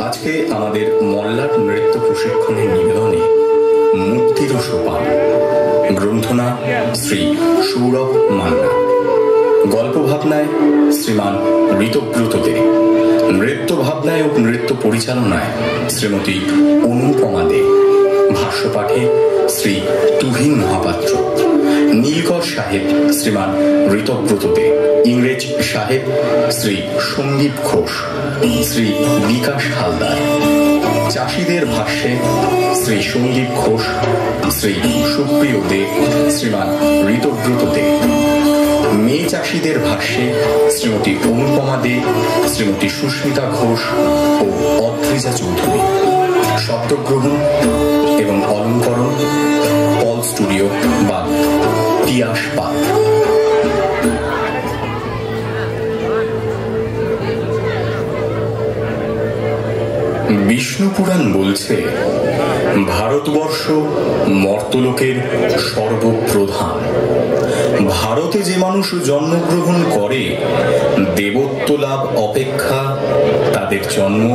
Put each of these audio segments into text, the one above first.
আজকে আমাদের মল্লার নৃত্য প্রশিক্ষণের নিবেদনে মূর্তির সোপান, গ্রন্থনা শ্রী সৌরভ মান্না, গল্প ভাবনায় শ্রীমান ঋতব্রত দে, নৃত্য ভাবনায় ও নৃত্য পরিচালনায় শ্রীমতী অনুপমা দে, ভাষ্যপাঠে শ্রী তুহিন মহাপাত্র, নীলকর সাহেব শ্রীমান ঋতব্রত দে, ইংরেজ সাহেব শ্রী সন্দীপ ঘোষ, শ্রী বিকাশ হালদার, চাষিদের ভাষ্যে শ্রী সন্দীপ ঘোষ, শ্রী সুপ্রিয় দে, শ্রীমান ঋতব্রত দে, মেয়ে চাষিদের ভাষ্যে শ্রীমতী অনুপমা দে, শ্রীমতী সুস্মিতা ঘোষ ও অদ্রিজা চৌধুরী, শব্দগ্রহণ এবং অলঙ্করণ পল স্টুডিও বা তিয়াস পাল। বিষ্ণু পুরাণ বলছে ভারতবর্ষ মর্তলোকের সর্বপ্রধান। ভারতে যে মানুষ জন্মগ্রহণ করে দেবত্ব লাভ অপেক্ষা তাদের জন্ম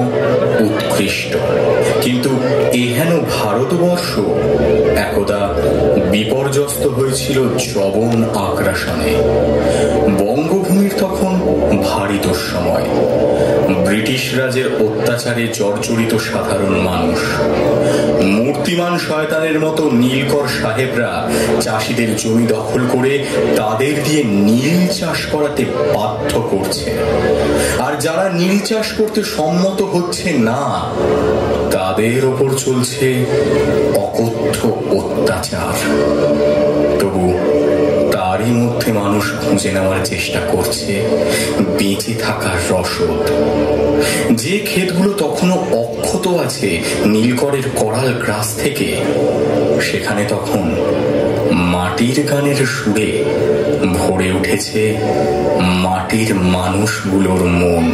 উৎকৃষ্ট, কিন্তু এহেন ভারতবর্ষ একদা বিপর্যস্ত হয়েছিল যবন আগ্রাসনে। বঙ্গভূমির তখন ভারী দুঃসময়। ব্রিটিশ রাজের অত্যাচারে জর্জরিত সাধারণ মানুষ। মূর্তিমান শয়তানের মতো নীলকর সাহেবরা চাষিদের জমি দখল করে তাদের দিয়ে নীল চাষ করাতে বাধ্য করছে, আর যারা নীল চাষ করতে সম্মত হচ্ছে না তাদের ওপর চলছে অকথ্য অত্যাচার। তবু তারই মধ্যে মানুষ খুঁজে নেওয়ার চেষ্টা করছে বেঁচে থাকার রসদ। যে ক্ষেতগুলো তখনো অক্ষত আছে নীলকরের করাল গ্রাস থেকে, সেখানে তখন মাটির গানের সুরে ভরে উঠেছে মাটির মানুষগুলোর মন।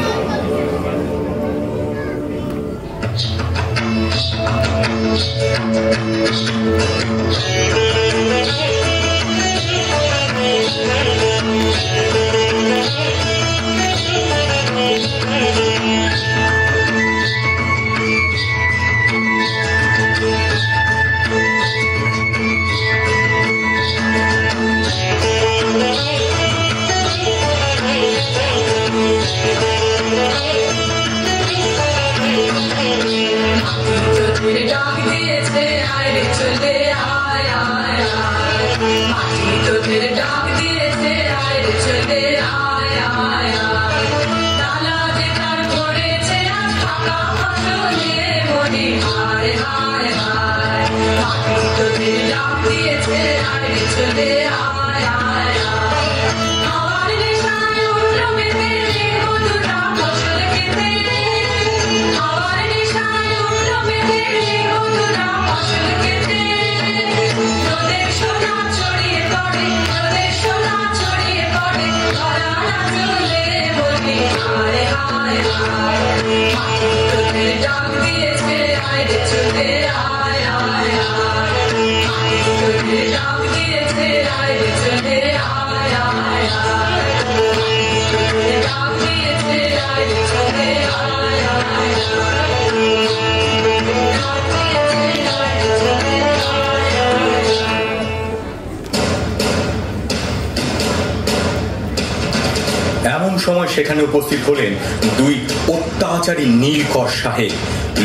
এমন সময় সেখানে উপস্থিত হলেন দুই অত্যাচারী নীলকর সাহেব,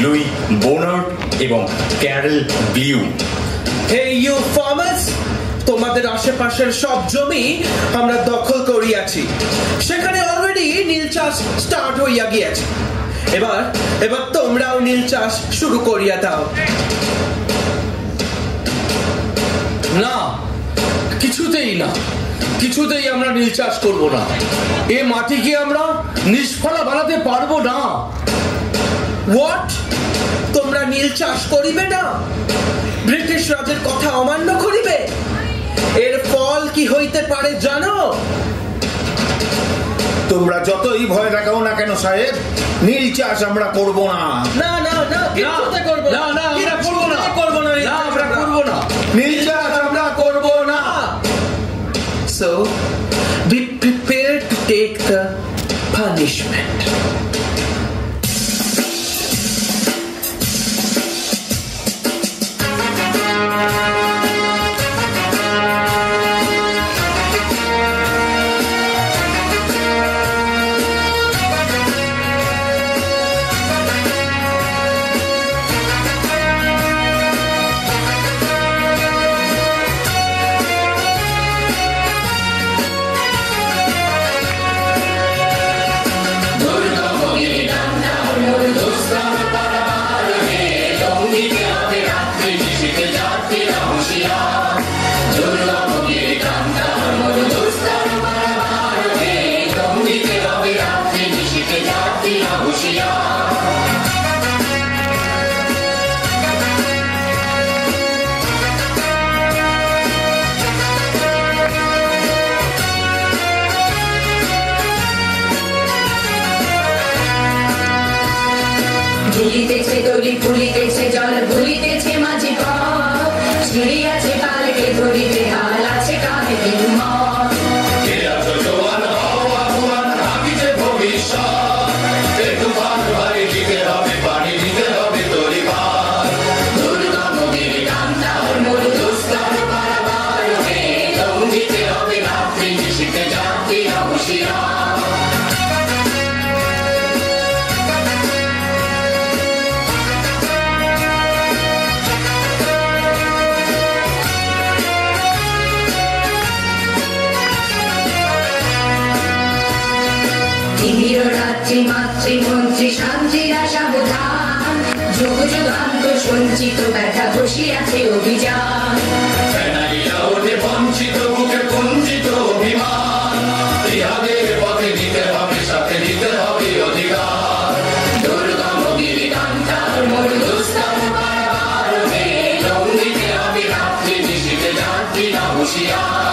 লুই বোনার্ড এবং Carol Blue. Hey you farmers, তোমাদের আশেপাশের সব জমি আমরা দখল করিয়াছি। সেখানে অলরেডি নীল চাষ স্টার্ট হইয়া গিয়েছে। এবার তোমরাও নীল চাষ শুরু করিয়া দাও। না, কিছুতেই আমরা নীল চাষ করব না। এ মাটিকে আমরা নিষ্ফলা বানাতে পারবো না। হোয়াট? তোমরা নীল চাষ করিবে না? ব্রিটিশ রাজের কথা অমান্য করিবে? এর ফল কি হইতে পারে জানো? তোমরা যতই ভয় দেখাও না কেন সাহেব, নীল চাষ আমরা করব না। না কিছুতে করব না। না আমরা করব না। নীল চাষ আমরা So, be prepared to take the punishment. ঝুলিতেছে দড়ি ফুলিতেছে জল ভুলিতেছে মাঝি পথ সিঁড়ি আছে পালকে ধরিতে হাল আছে কানে মত দুর্গম গিরি কান্তা মোর দুস্তর পারাবার হে লঙ্ঘিতে হবে রাত্রি নিশীথে যাত্রী হুঁশিয়ার রাত্রি মাতৃমন্ত্রী শান্তির আশা বোধান যুগ যুগান্ত সঞ্চিত ব্যথা বসিয়াছে অভিযান বঞ্চিত বুকে কুঞ্চিত অভিমান ইহাদের পথে নিতে হবে সাথে নিতে হবে অধিকার দুর্গম গিরি কান্তার মোর দুস্তর পারাবার হে লঙ্ঘিতে হবে রাত্রি নিশীথে যাত্রী হুঁশিয়ার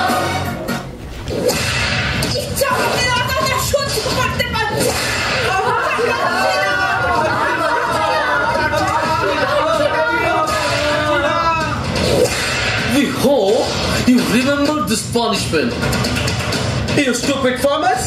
We hope you remember this punishment. You stupid farmers!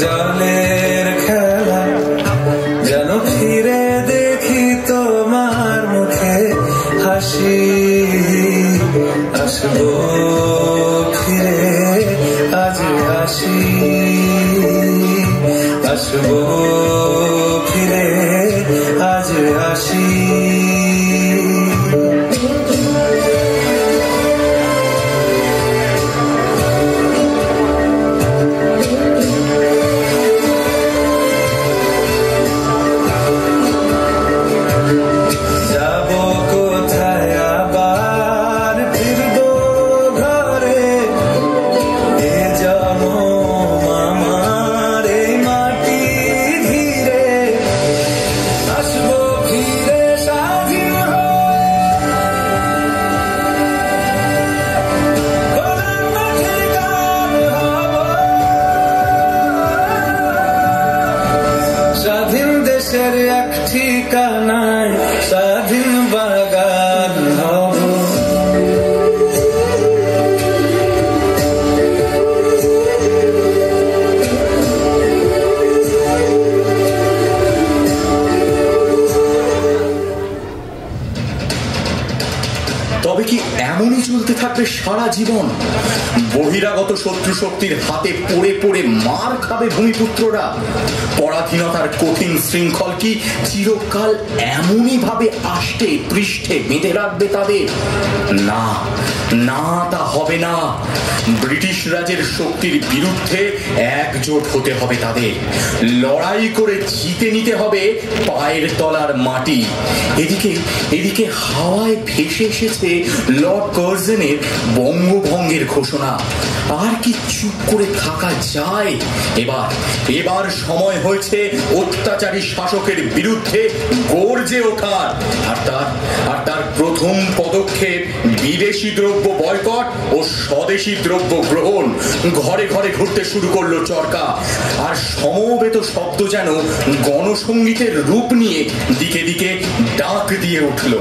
জলের খেলা যেন ফিরে দেখি তোমার মুখে হাসি আসবো ফিরে আজ আসি আসবো ফিরে আজ আসি এভাবেই চলতে থাকবে সারা জীবন। বহিরাগত শত্রু শক্তির হাতে পড়ে পড়ে মার খাবে ভূমিপুত্ররা। পরাধীনতার কঠিন শৃঙ্খল কি চিরকাল এমনই ভাবে আষ্টে পৃষ্ঠে বেঁধে রাখবে তাদের? না না, তা হবে না। ব্রিটিশ রাজের শক্তির বিরুদ্ধে একজোট হতে হবে তাদের। লড়াই করে জিতে নিতে হবে পায়ের তলার মাটি। এদিকে হাওয়ায় ভেসে এসেছে লর্ড কার্জনের বঙ্গভঙ্গের ঘোষণা। আর কি চুপ করে থাকা যায়? এবার সময় হয়েছে অত্যাচারী শাসকের বিরুদ্ধে গর্জে ওঠার। আর তার প্রথম পদক্ষেপ বিদেশি দ্রব্য বয়কট ও স্বদেশি দ্রব্য গ্রহণ। ঘরে ঘরে ঘুরতে শুরু করলো চরকা। আর সমবেত শব্দ যেন গণসঙ্গীতের রূপ নিয়ে দিকে দিকে ডাক দিয়ে উঠল।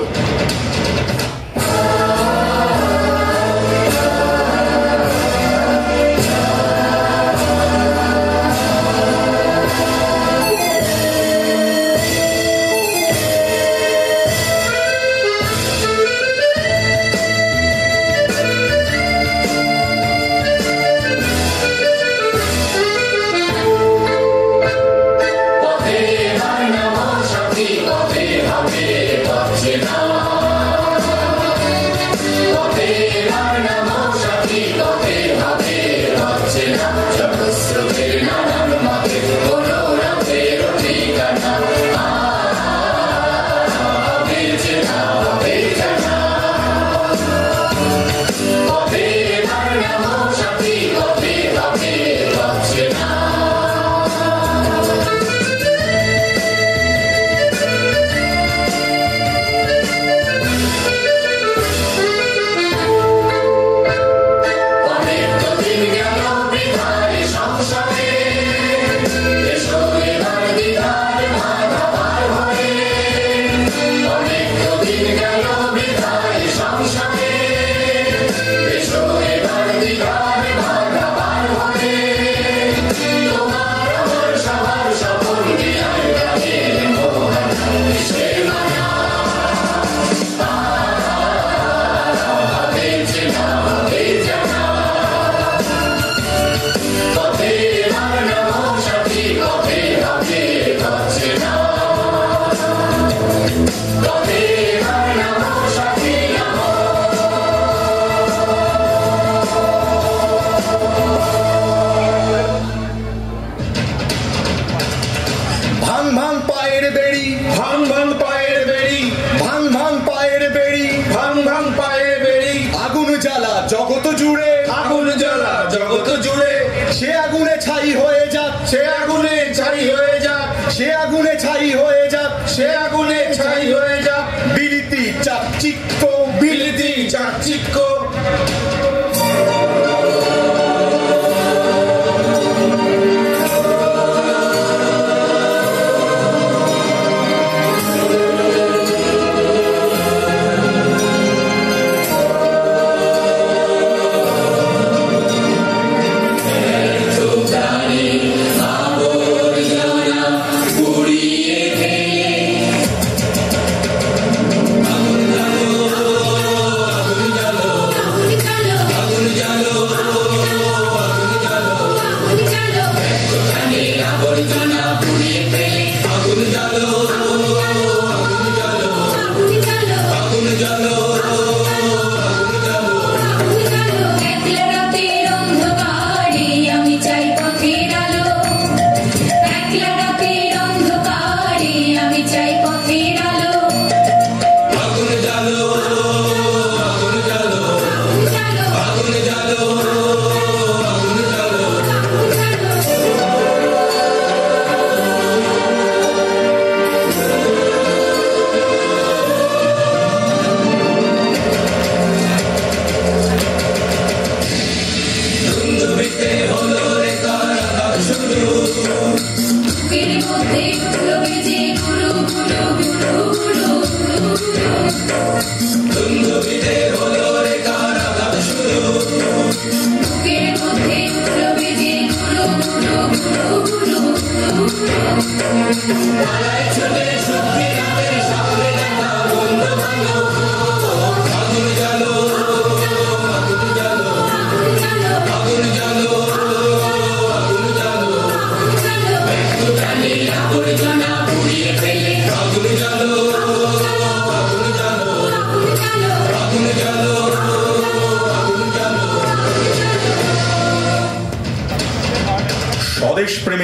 Hello.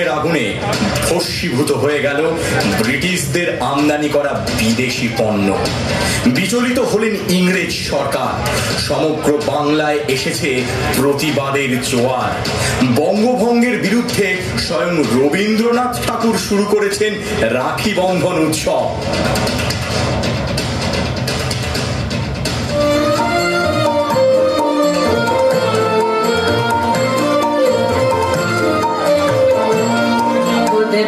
রঙের আগুনে ভস্মীভূত হয়ে গেল ব্রিটিশদের আমদানি করা বিদেশি পণ্য। বিচলিত হলেন ইংরেজ সরকার। সমগ্র বাংলায় এসেছে প্রতিবাদের জোয়ার। বঙ্গভঙ্গের বিরুদ্ধে স্বয়ং রবীন্দ্রনাথ ঠাকুর শুরু করেছেন রাখি বন্ধন উৎসব।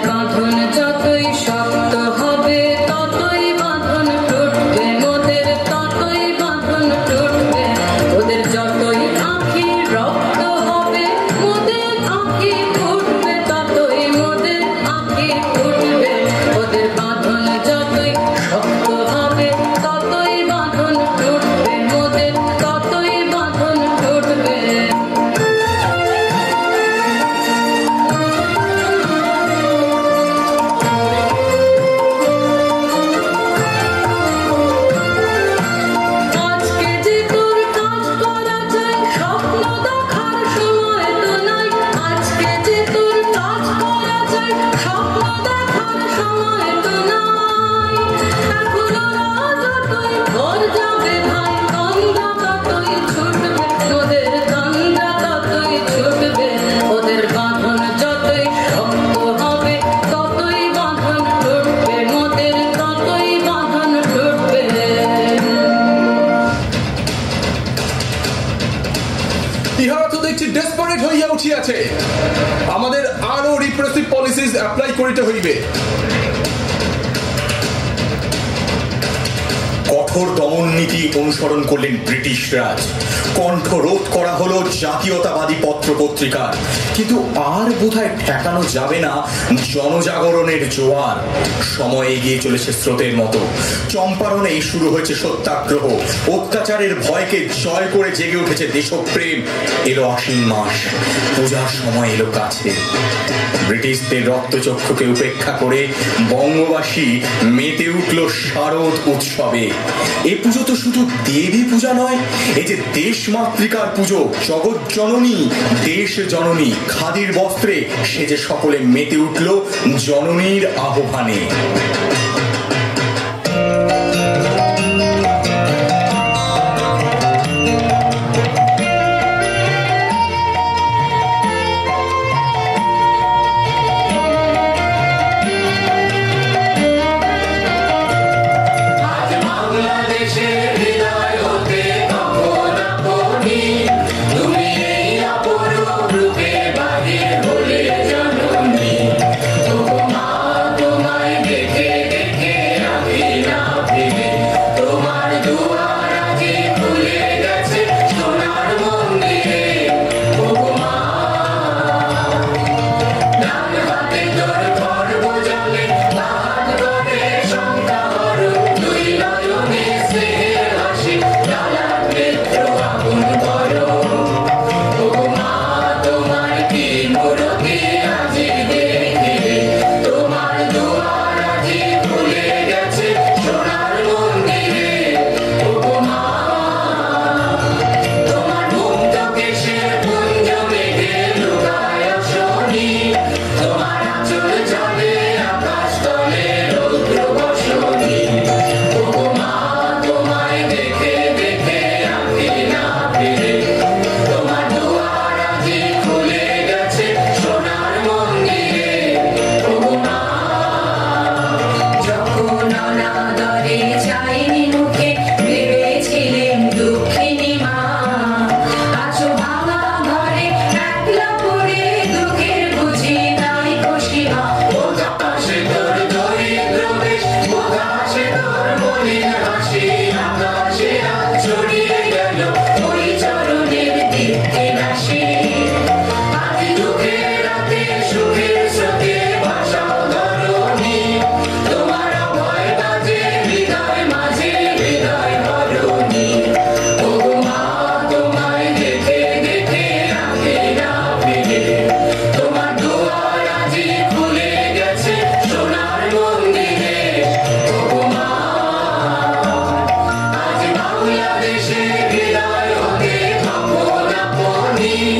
বাঁধন যতই শক্ত হবে ততই বাঁধন টুটবে, মোদের ততই বাঁধন টুটবে। ওদের যতই আঁখি রক্ত হবে মোদের আঁখি ফুটবে, ততই মোদের আঁখি ফুটবে। ওদের বাঁধন যতই শক্ত হবে ততই বাঁধন টুটবে, মোদের ততই বাঁধন টুটবে। ইহারা তো দেখছি ডেসপারেট হইয়া উঠিয়াছে। আমাদের আরো রিপ্রেসিভ পলিসিস অ্যাপ্লাই করিতে হইবে। কঠোর দমন নীতি অনুসরণ করলেন ব্রিটিশ রাজ। কণ্ঠরোধ করা হলো জাতীয়তাবাদী পত্র পত্রিকার। কিন্তু আর বোধহয় ঠেকানো যাবে না জনজাগরণের জোয়ার। সময় এগিয়ে চলেছে স্রোতের মতো। চম্পারণে শুরু হয়েছে সত্যাগ্রহ। অত্যাচারের ভয়কে জয় করে জেগে উঠেছে দেশপ্রেম। এলো আশ্বিন মাস, পূজার সময় এলো কাছে। ব্রিটিশদের রক্তচক্ষুকে উপেক্ষা করে বঙ্গবাসী মেতে উঠল শারদ উৎসবে। এ পুজো তো শুধু দেবী পূজা নয়, এই যে দেশ মাতৃকার পুজো। জগৎ জননী, দেশ জননী খাদির বস্ত্রে সেজে সকলে মেতে উঠল জননীর আহ্বানে। বাংলাদেশে বিদায় হতে কামনা করি।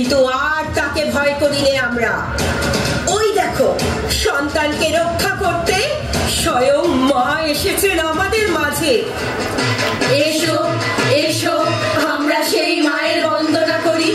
কিন্তু আর তাকে ভয় করিলে আমরা। ওই দেখো, সন্তানকে রক্ষা করতে স্বয়ং মা এসেছেন আমাদের মাঝে। এসো এসো, আমরা সেই মায়ের বন্দনা করি।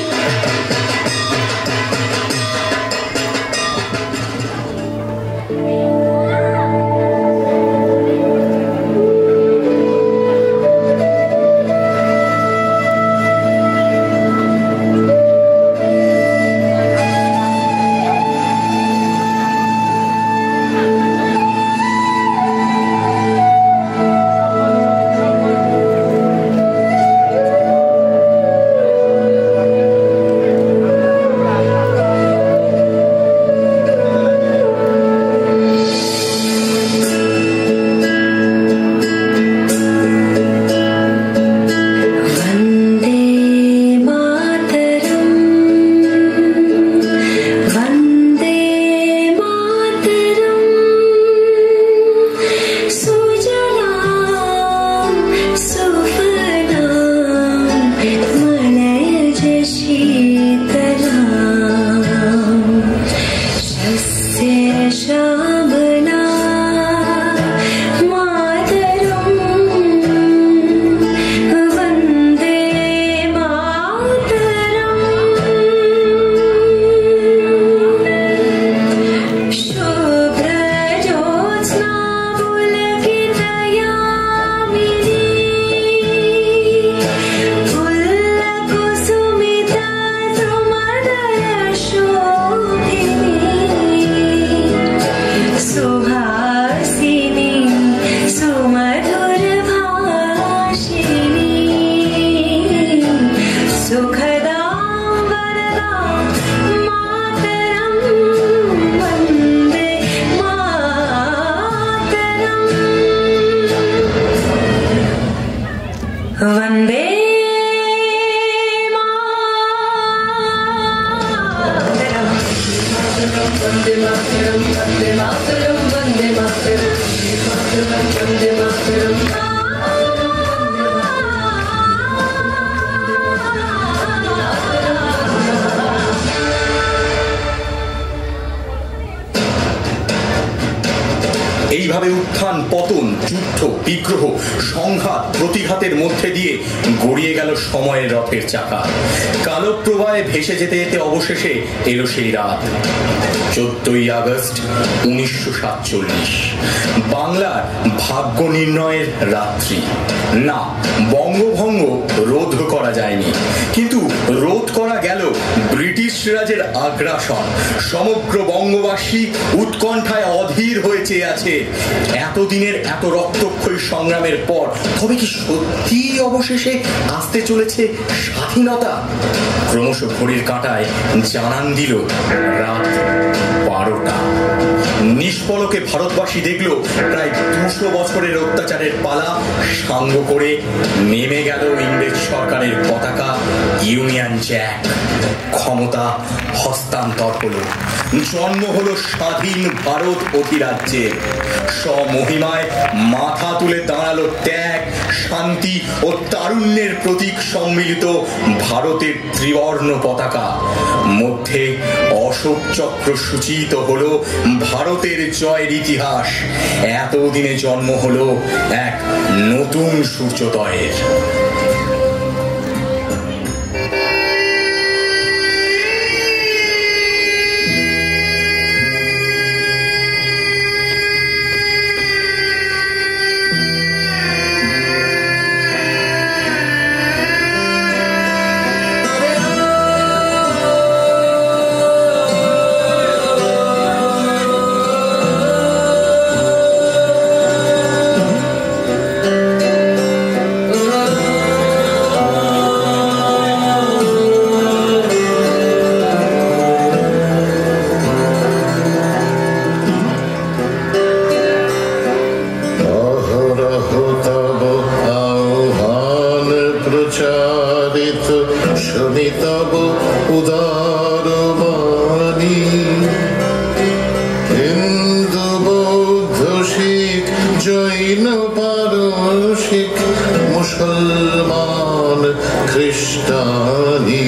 এইভাবে উত্থান পতন, যুদ্ধ বিগ্রহ, সংঘাত প্রতিঘাতের মধ্যে দিয়ে গড়িয়ে গেল সময়ের রথের চাকা। কালপ্রবাহে ভেসে যেতে যেতে অবশেষে এলো সেই রাত, 14ই আগস্ট 1947, বাংলার ভাগ্য নির্ণয়ের রাত্রি। না, বঙ্গভঙ্গ রোধ করা যায়নি, কিন্তু রোধ করা গেল ব্রিটিশ রাজের আগ্রাসন। সমগ্র বঙ্গবাসী উৎকণ্ঠায় অধীর হয়ে চেয়ে আছে এতদিনের এত রক্তক্ষয়ী সংগ্রামের পর তবে কি সত্যি অবশেষে আসতে চলেছে স্বাধীনতা? ক্রমশ ঘড়ির কাঁটায় জানান দিল রাত 12টা। নিষ্পলকে ভারতবাসী দেখল প্রায় 200 বছরের অত্যাচারের পালা সাঙ্গ করে নেমে গেল ইংরেজ সরকারের পতাকা, ইউনিয়ন জ্যাক। ক্ষমতা হস্তান্তর হলো, জন্ম হলো স্বাধীন ভারত অধিরাজ্যের। স্বমহিমায় মাথা তুলে দাঁড়ালো ত্যাগ, শান্তি ও তারুণ্যের প্রতীক সম্মিলিত ভারতের ত্রিবর্ণ পতাকা। মধ্যে অশোক চক্র সূচিত হলো ভারতের জয়ের ইতিহাস। এতদিনে জন্ম হলো এক নতুন সূর্যোদয়ের। মুসলমান খ্রিস্টানি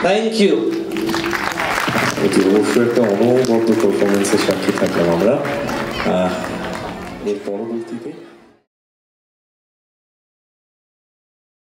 থ্যাংক ইউ। এটি অবশ্যই একটা অনবদ্য পারফরমেন্সের সাক্ষী থাকলাম আমরা। এর পরবর্তীতে